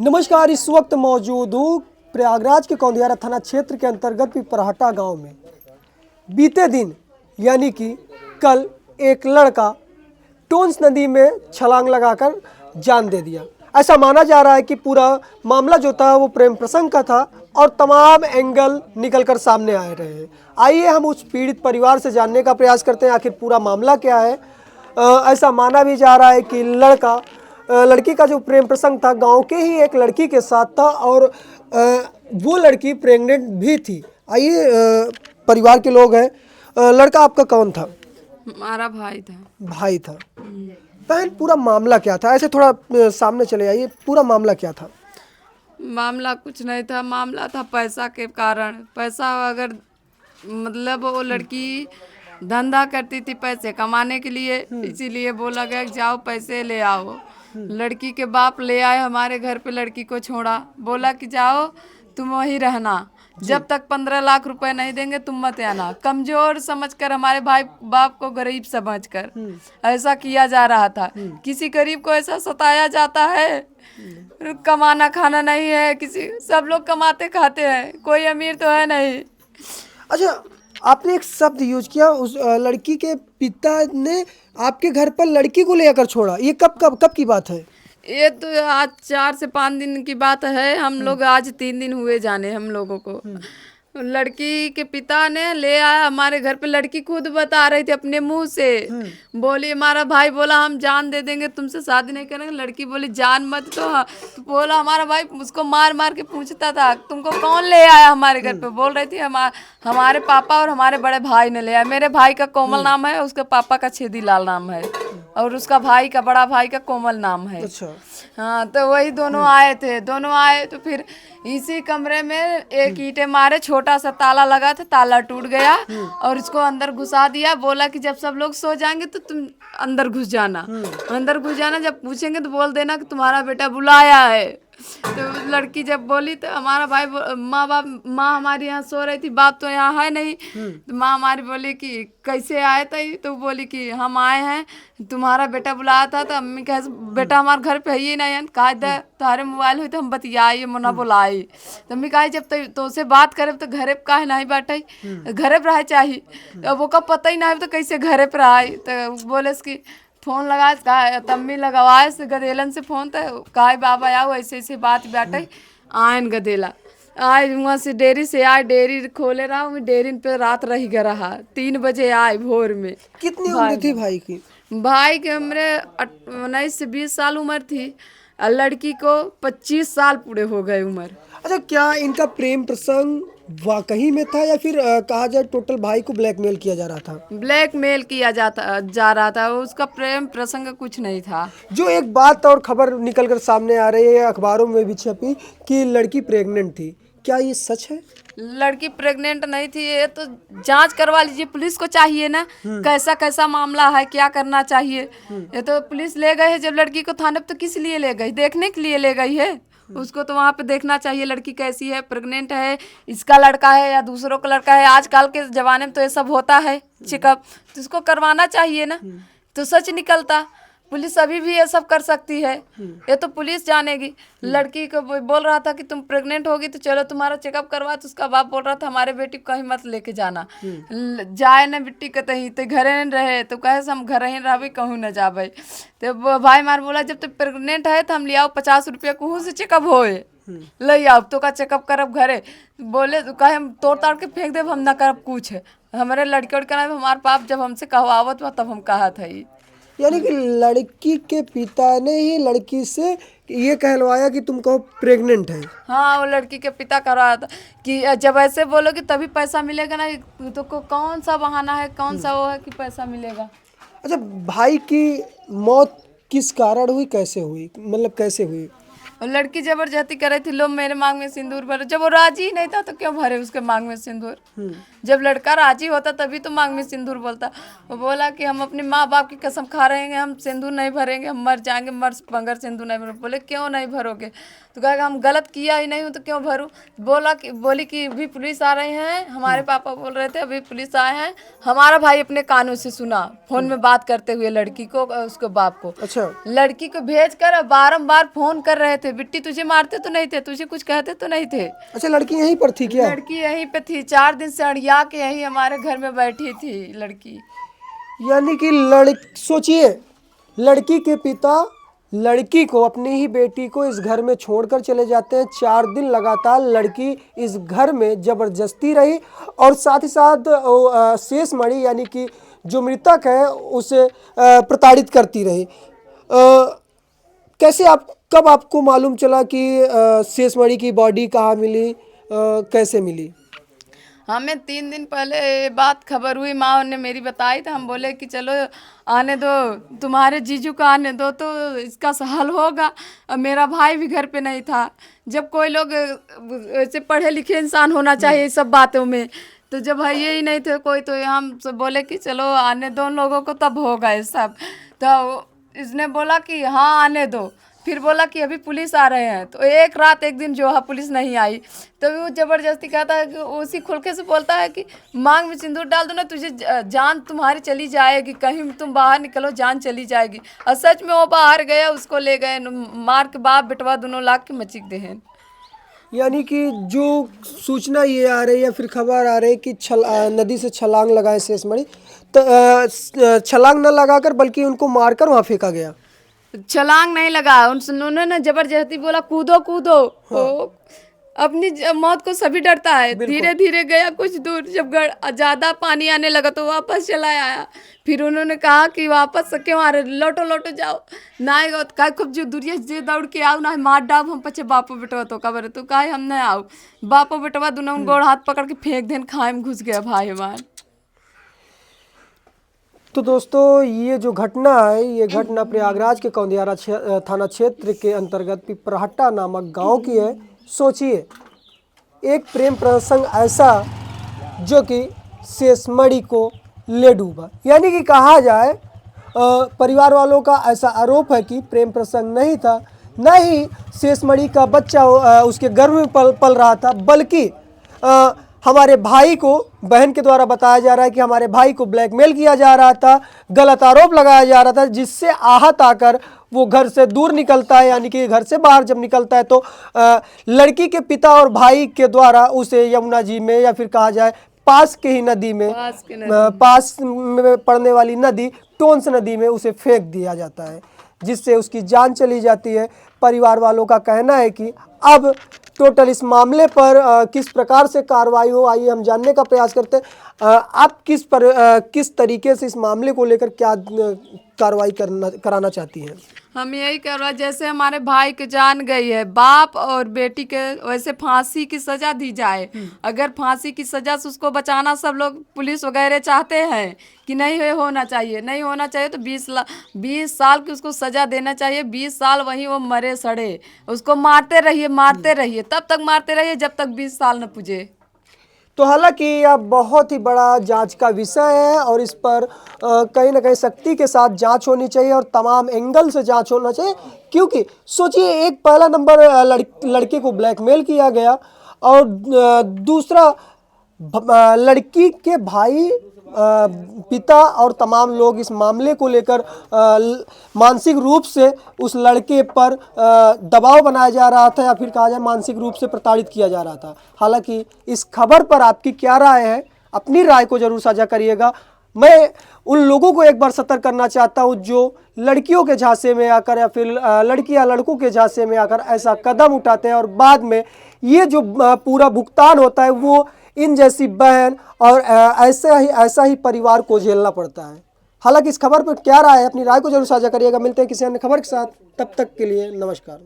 नमस्कार। इस वक्त मौजूद हूँ प्रयागराज के कौंदियारा थाना क्षेत्र के अंतर्गत पिपराहटा गांव में। बीते दिन यानी कि कल एक लड़का टोंस नदी में छलांग लगाकर जान दे दिया। ऐसा माना जा रहा है कि पूरा मामला जो था वो प्रेम प्रसंग का था और तमाम एंगल निकलकर सामने आ रहे हैं। आइए हम उस पीड़ित परिवार से जानने का प्रयास करते हैं आखिर पूरा मामला क्या है। ऐसा माना भी जा रहा है कि लड़की का जो प्रेम प्रसंग था गांव के ही एक लड़की के साथ था और वो लड़की प्रेग्नेंट भी थी। आइए परिवार के लोग हैं। लड़का आपका कौन था? हमारा भाई था। भाई था। बहन, पूरा मामला क्या था? ऐसे थोड़ा सामने चले आइए। पूरा मामला क्या था? मामला कुछ नहीं था, मामला था पैसा के कारण। पैसा अगर मतलब वो लड़की धंधा करती थी पैसे कमाने के लिए, इसीलिए बोला गया कि जाओ पैसे ले आओ। लड़की के बाप ले आए हमारे घर पे, लड़की को छोड़ा, बोला कि जाओ तुम वहीं रहना, जब तक 15 लाख रुपए नहीं देंगे तुम मत आना। कमजोर समझकर हमारे भाई बाप को गरीब समझकर ऐसा किया जा रहा था। किसी गरीब को ऐसा सताया जाता है? कमाना खाना नहीं है, किसी सब लोग कमाते खाते हैं, कोई अमीर तो है नहीं। अच्छा, आपने एक शब्द यूज किया, उस लड़की के पिता ने आपके घर पर लड़की को लेकर छोड़ा। ये कब कब कब की बात है? ये तो आज 4 से 5 दिन की बात है। हम लोग आज 3 दिन हुए जाने हम लोगों को। लड़की के पिता ने ले आया हमारे घर पे। लड़की खुद बता रही थी अपने मुंह से, बोली हमारा भाई बोला हम जान दे देंगे, तुमसे शादी नहीं करेंगे। लड़की बोली जान मत तो बोला हमारा भाई उसको मार मार के पूछता था तुमको कौन ले आया हमारे घर पे। बोल रही थी हमारे पापा और हमारे बड़े भाई ने ले आया। मेरे भाई का कोमल नाम है, उसके पापा का छेदीलाल नाम है और उसका भाई का बड़ा भाई का कोमल नाम है। अच्छा। हाँ, तो वही दोनों आए थे। दोनों आए तो फिर इसी कमरे में एक ईंटें मारे, छोटा सा ताला लगा था, ताला टूट गया और इसको अंदर घुसा दिया। बोला कि जब सब लोग सो जाएंगे तो तुम अंदर घुस जाना। अंदर घुस जाना, जब पूछेंगे तो बोल देना कि तुम्हारा बेटा बुलाया है। तो लड़की जब बोली तो हमारा भाई माँ हमारी यहाँ सो रही थी, बाप तो यहाँ है नहीं। तो माँ हमारी बोली कि कैसे आए थे? तो बोली कि हम आए हैं, तुम्हारा बेटा बुलाया था। तो अम्मी कहे बेटा हमारे घर पे ही नहीं है। कहा दे तुम्हारे मोबाइल हुई तो हम बतियाई मना बुलाई। तो अम्मी कहा जब तो से बात करे तो घरे पे काहे नहीं बैठे, घरे पे रहे चाहिए। तो वो का पता ही नहीं तो कैसे घरे पे रहा। तो बोले कि फोन लगाए, कहा तम्मी लगवाए से गदेलन से फोन। तो कहा बाबा आओ ऐसे ऐसे बात बाटे। आयन गदेला आए वहाँ से डेयरी से आए, डेयरी खोले रहा हूँ, डेयरी पे रात रह गया रहा। 3 बजे आए भोर में। कितनी उम्र थी भाई की? भाई के हमरे 19 से 20 साल उम्र थी और लड़की को 25 साल पूरे हो गए उम्र। अच्छा, क्या इनका प्रेम प्रसंग वाकई में था या फिर कहा जाए टोटल भाई को ब्लैकमेल किया जा रहा था? ब्लैकमेल किया जा रहा था, उसका प्रेम प्रसंग कुछ नहीं था। जो एक बात और खबर निकल कर सामने आ रही है, अखबारों में भी छपी कि लड़की प्रेग्नेंट थी, क्या ये सच है? लड़की प्रेग्नेंट नहीं थी, ये तो जांच करवा लीजिए। पुलिस को चाहिए ना कैसा कैसा मामला है, क्या करना चाहिए। ये तो पुलिस ले गए है जब लड़की को थाने पे, तो किस लिए ले गई? देखने के लिए ले गई है। उसको तो वहाँ पे देखना चाहिए लड़की कैसी है, प्रेग्नेंट है, इसका लड़का है या दूसरों का लड़का है। आजकल के जमाने में तो ये सब होता है चेकअप, तो इसको करवाना चाहिए ना, तो सच निकलता। पुलिस अभी भी ये सब कर सकती है, ये तो पुलिस जानेगी। लड़की को बोल रहा था कि तुम प्रेग्नेंट होगी तो चलो तुम्हारा चेकअप करवा। तो उसका बाप बोल रहा था हमारे बेटी को कहीं मत लेके जाना, जाए ना बेटी कहीं, तो घरे न रहे। तो कहे हम घर ही रहे कहूँ न जाबे। तो भाई मार बोला जब तुम प्रेग्नेंट है तो हम ले आओ 50 रुपया कहूँ से चेकअप होए, ले आओ तो का चेकअप करब घरे। बोले तो कहे हम तोड़ ताड़ के फेंक देव, हम ना करब कुछ। हमारे लड़के उड़के ना, हमारे बाप जब हमसे कहवावत हुआ तब हम कहा था। यानी कि लड़की के पिता ने ही लड़की से ये कहलवाया कि तुम कहो प्रेग्नेंट है? हाँ, वो लड़की के पिता कर रहा था कि जब ऐसे बोलोगे तभी पैसा मिलेगा ना। तो कौन सा बहाना है, कौन सा वो है कि पैसा मिलेगा। अच्छा, भाई की मौत किस कारण हुई, कैसे हुई, मतलब कैसे हुई? और लड़की जबरदस्ती कर रही थी, लो मेरे मांग में सिंदूर भरो। जब वो राजी ही नहीं था तो क्यों भरे उसके मांग में सिंदूर? जब लड़का राजी होता तभी तो मांग में सिंदूर बोलता। वो बोला कि हम अपने माँ बाप की कसम खा रहे हैं, हम सिंदूर नहीं भरेंगे, हम मर जाएंगे, मर बगैर सिंदूर नहीं भरेंगे। बोले क्यों नहीं भरोगे? तो कहा हम गलत किया ही नहीं हूँ तो क्यों भरूं। बोली कि अभी पुलिस आ रहे हैं, हमारे पापा बोल रहे थे अभी पुलिस आए हैं। हमारा भाई अपने कानों से सुना फोन में बात करते हुए लड़की को, उसके बाप को। अच्छा, लड़की को भेज कर बारम्बार फोन कर रहे थे, बिट्टी तुझे मारते तो नहीं थे, तुझे कुछ कहते तो नहीं थे। अच्छा, लड़की यहीं पर थी क्या? लड़की यहीं पे थी, 4 दिन से अड़िया के यहीं हमारे घर में बैठी थी लड़की। यानी कि सोचिए, लड़की के पिता लड़की को, अपनी ही बेटी को इस घर में छोड़कर चले जाते हैं। 4 दिन लगातार लड़की इस घर में जबरदस्ती रही और साथ ही साथ शेष मणि यानी कि जो मृतक है उसे प्रताड़ित करती रही। कैसे कब आपको मालूम चला कि शेष मणि की बॉडी कहाँ मिली, कैसे मिली? हमें 3 दिन पहले ये बात खबर हुई, माँ ने मेरी बताई, तो हम बोले कि चलो आने दो, तुम्हारे जीजू का आने दो तो इसका हल होगा। अब मेरा भाई भी घर पे नहीं था। जब कोई लोग ऐसे पढ़े लिखे इंसान होना चाहिए सब बातों में, तो जब भाई ये ही नहीं थे कोई, तो हम सब बोले कि चलो आने दो उन लोगों को, तब होगा ये सब। तो इसने बोला कि हाँ आने दो, फिर बोला कि अभी पुलिस आ रहे हैं। तो एक रात एक दिन जो है पुलिस नहीं आई, तो वो जबरदस्ती कहता है कि उसी खुलके से बोलता है कि मांग में सिंदूर डाल दो ना, तुझे जान तुम्हारी चली जाएगी, कहीं तुम बाहर निकलो जान चली जाएगी। और सच में वो बाहर गया, उसको ले गए मार के, बाप बेटवा दोनों लाख के मचिक देहन। यानी कि जो सूचना ये आ रही है, फिर खबर आ रही है कि नदी से छलांग लगाए शेष मणि, तो छलांग न लगाकर बल्कि उनको मारकर वहाँ फेंका गया। छलांग नहीं लगा, उन्होंने जबरदस्ती बोला कूदो कूदो। वो अपनी मौत को सभी डरता है। धीरे धीरे गया कुछ दूर, जब ज्यादा पानी आने लगा तो वापस चला आया। फिर उन्होंने कहा कि वापस क्यों आ रहे, लौटो लौटो जाओ ना, कहा खूब जो दूरिया जे दौड़ के आओ ना, मार डाब हम पचे बापो बेटवा तो कबर, तो कहा हम नहीं आओ। बापो बेटवा दोनों गोड़ हाथ पकड़ के फेंक देन, खाए में घुस गया भाई हमार। तो दोस्तों, ये जो घटना है, ये घटना प्रयागराज के कौंदियारा थाना क्षेत्र के अंतर्गत पिपराहटा नामक गांव की है। सोचिए, एक प्रेम प्रसंग ऐसा जो कि शेष मणि को ले डूबा। यानी कि कहा जाए, परिवार वालों का ऐसा आरोप है कि प्रेम प्रसंग नहीं था, न ही शेष मणि का बच्चा उसके गर्भ में पल रहा था, बल्कि हमारे भाई को, बहन के द्वारा बताया जा रहा है कि हमारे भाई को ब्लैकमेल किया जा रहा था, गलत आरोप लगाया जा रहा था, जिससे आहत आकर वो घर से दूर निकलता है। यानी कि घर से बाहर जब निकलता है तो लड़की के पिता और भाई के द्वारा उसे यमुना जी में, या फिर कहा जाए पास के ही नदी में, पास में पड़ने वाली नदी टोंस नदी में उसे फेंक दिया जाता है, जिससे उसकी जान चली जाती है। परिवार वालों का कहना है कि अब टोटल इस मामले पर किस प्रकार से कार्रवाई हो, आइए हम जानने का प्रयास करते हैं। आप किस तरीके से इस मामले को लेकर क्या कार्रवाई कराना चाहती हैं? हम यही कर रहा, जैसे हमारे भाई की जान गई है, बाप और बेटी के वैसे फांसी की सजा दी जाए। अगर फांसी की सजा से उसको बचाना सब लोग पुलिस वगैरह चाहते हैं कि नहीं होना चाहिए, नहीं होना चाहिए, तो 20 साल की उसको सजा देना चाहिए। 20 साल वहीं वो मरे सड़े, उसको मारते रहिए, तब तक मारते रहिए जब तक 20 साल न पूजे। तो हालांकि यह बहुत ही बड़ा जांच का विषय है और इस पर कहीं ना कहीं सख्ती के साथ जांच होनी चाहिए और तमाम एंगल से जांच होना चाहिए। क्योंकि सोचिए, एक पहला नंबर लड़के को ब्लैकमेल किया गया और दूसरा लड़की के भाई, पिता और तमाम लोग इस मामले को लेकर मानसिक रूप से उस लड़के पर दबाव बनाया जा रहा था, या फिर कहा जाए मानसिक रूप से प्रताड़ित किया जा रहा था। हालांकि इस खबर पर आपकी क्या राय है, अपनी राय को जरूर साझा करिएगा। मैं उन लोगों को एक बार सतर्क करना चाहता हूं जो लड़कियों के झांसे में आकर या फिर लड़कियां लड़कों के झांसे में आकर ऐसा कदम उठाते हैं और बाद में ये जो पूरा भुगतान होता है वो इन जैसी बहन और ऐसा ही परिवार को झेलना पड़ता है। हालांकि इस खबर पर क्या राय है, अपनी राय को जरूर साझा करिएगा। मिलते हैं किसी अन्य खबर के साथ, तब तक के लिए नमस्कार।